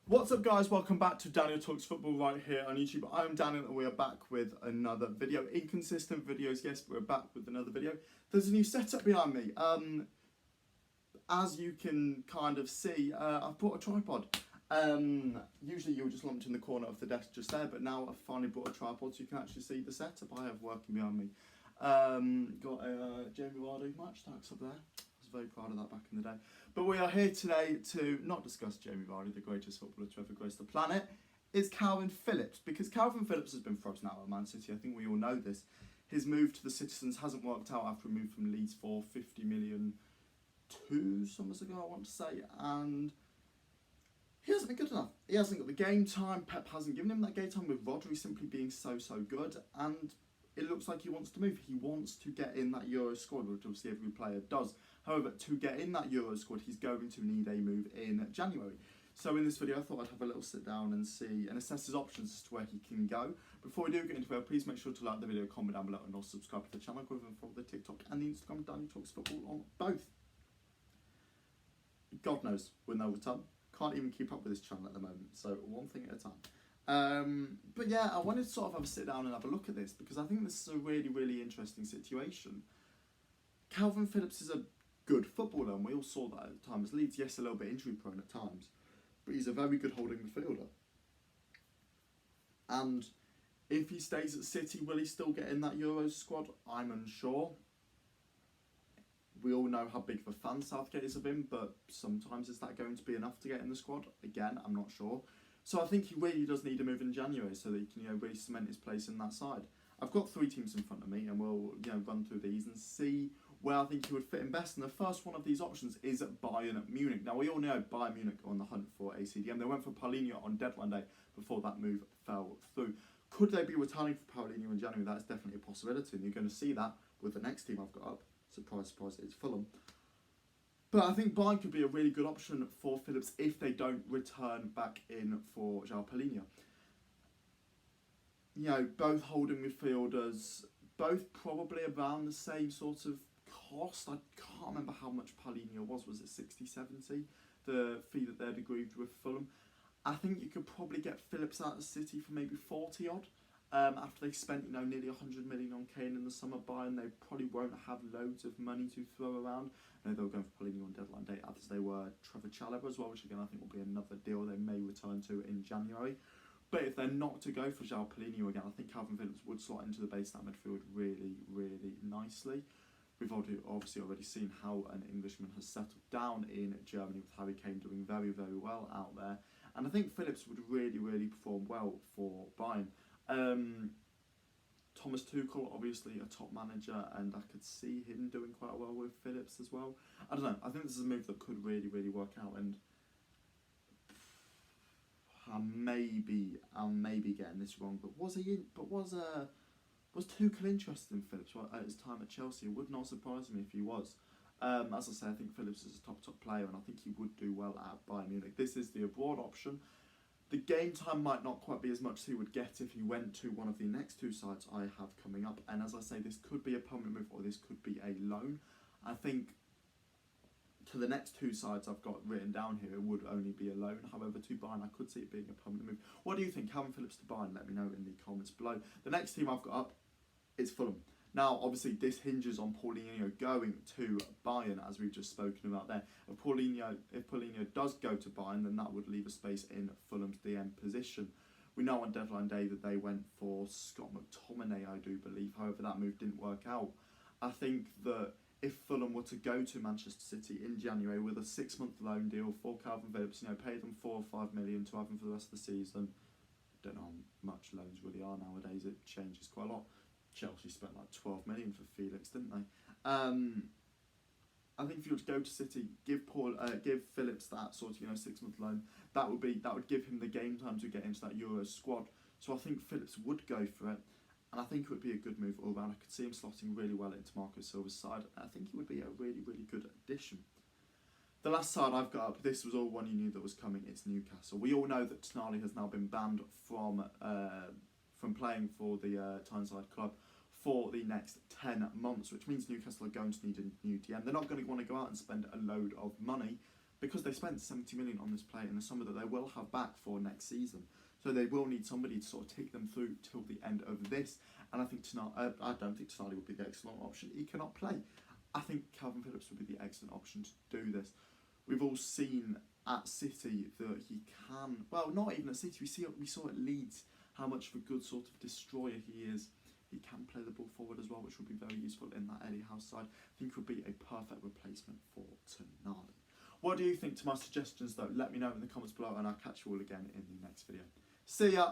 What's up, guys? Welcome back to Daniel Talks Football right here on YouTube. I'm Daniel and we are back with another video. Inconsistent videos, yes, but we're back with another video. There's a new setup behind me. As you can kind of see, I've brought a tripod. Usually you're just lumped in the corner of the desk just there, but now I've finally brought a tripod so you can actually see the setup I have working behind me. Got a Jamie Vardy match stacks up there. I was very proud of that back in the day. But we are here today to not discuss Jamie Vardy, the greatest footballer to ever grace the planet. It's Kalvin Phillips, because Kalvin Phillips has been frozen out of Man City. I think we all know this. His move to the Citizens hasn't worked out after a move from Leeds for 50 million 2 summers ago, I want to say, and he hasn't been good enough. He hasn't got the game time. Pep hasn't given him that game time, with Rodri simply being so good, and it looks like he wants to move. He wants to get in that Euro squad, which obviously every player does. However, to get in that Euro squad, he's going to need a move in January. So in this video, I thought I'd have a little sit down and see and assess his options as to where he can go. Before we do get into it, please make sure to like the video, comment down below, and also subscribe to the channel. Go over and follow the TikTok and the Instagram, Daniel Talks Football, on both. God knows when they'll return. Can't even keep up with this channel at the moment, so one thing at a time. But yeah, I wanted to sort of have a sit down and have a look at this, because I think this is a really interesting situation. Kalvin Phillips is a good footballer, and we all saw that at times. Leeds, yes, a little bit injury prone at times, but he's a very good holding midfielder. And if he stays at City, will he still get in that Euros squad? I'm unsure. We all know how big of a fan Southgate is of him, but sometimes is that going to be enough to get in the squad? Again, I'm not sure. So I think he really does need a move in January so that he can, really cement his place in that side. I've got 3 teams in front of me, and we'll, run through these and see where I think he would fit in best. And the first one of these options is Bayern Munich. Now, we all know Bayern Munich are on the hunt for a CDM. They went for Paulinho on deadline day before that move fell through. Could they be returning for Paulinho in January? That's definitely a possibility, and you're going to see that with the next team I've got up. Surprise, surprise, it's Fulham. But I think Bayern could be a really good option for Phillips if they don't return back in for João Paulinho. Both holding midfielders, both probably around the same sort of cost. I can't remember how much Paulinho was. Was it 60, 70? The fee that they'd agreed with Fulham. I think you could probably get Phillips out of City for maybe 40 odd. After they spent, nearly 100 million on Kane in the summer. Bayern, they probably won't have loads of money to throw around. I know they were going for Paulinho on deadline day, as they were Trevor Chalobah as well, which again I think will be another deal they may return to in January. But if they're not to go for João Paulinho again, I think Kalvin Phillips would slot into the base of that midfield really nicely. We've obviously already seen how an Englishman has settled down in Germany, with Harry Kane doing very well out there. And I think Phillips would really perform well for Bayern. Thomas Tuchel, obviously a top manager, and I could see him doing quite well with Phillips as well. I don't know. I think this is a move that could really work out, and I may be getting this wrong. But was Tuchel interested in Phillips at his time at Chelsea? It would not surprise me if he was. As I say, I think Phillips is a top player, and I think he would do well at Bayern Munich. This is the abroad option. The game time might not quite be as much as he would get if he went to one of the next 2 sides I have coming up. And as I say, this could be a permanent move, or this could be a loan. I think to the next 2 sides I've got written down here, it would only be a loan. However, to Bayern, I could see it being a permanent move. What do you think? Kalvin Phillips to Bayern? Let me know in the comments below. The next team I've got up is Fulham. Now, obviously, this hinges on Paulinho going to Bayern, as we've just spoken about there. If Paulinho does go to Bayern, then that would leave a space in Fulham's DM position. We know on deadline day that they went for Scott McTominay, I do believe. However, that move didn't work out. I think that if Fulham were to go to Manchester City in January with a 6-month loan deal for Kalvin Phillips, pay them 4 or 5 million to have him for the rest of the season. Don't know how much loans really are nowadays. It changes quite a lot. Chelsea spent like 12 million for Felix, didn't they? I think if you were to go to City, give Phillips that sort of 6-month loan, that would give him the game time to get into that Euro squad. So I think Phillips would go for it, and I think it would be a good move all round. I could see him slotting really well into Marco Silva's side. I think he would be a really good addition. The last side I've got up, this was all one you knew that was coming. It's Newcastle. We all know that Tonali has now been banned from playing for the Tyneside club for the next 10 months, which means Newcastle are going to need a new DM. They're not going to want to go out and spend a load of money, because they spent 70 million on this player in the summer that they will have back for next season. So they will need somebody to sort of take them through till the end of this. And I think I don't think Tonali would be the excellent option. He cannot play. I think Kalvin Phillips would be the excellent option to do this. We've all seen at City that he can, well, not even at City, we saw at Leeds how much of a good sort of destroyer he is. He can play the ball forward as well, which would be very useful in that Eddie Howe side. I think would be a perfect replacement for Tonali. What do you think to my suggestions though? Let me know in the comments below and I'll catch you all again in the next video. See ya!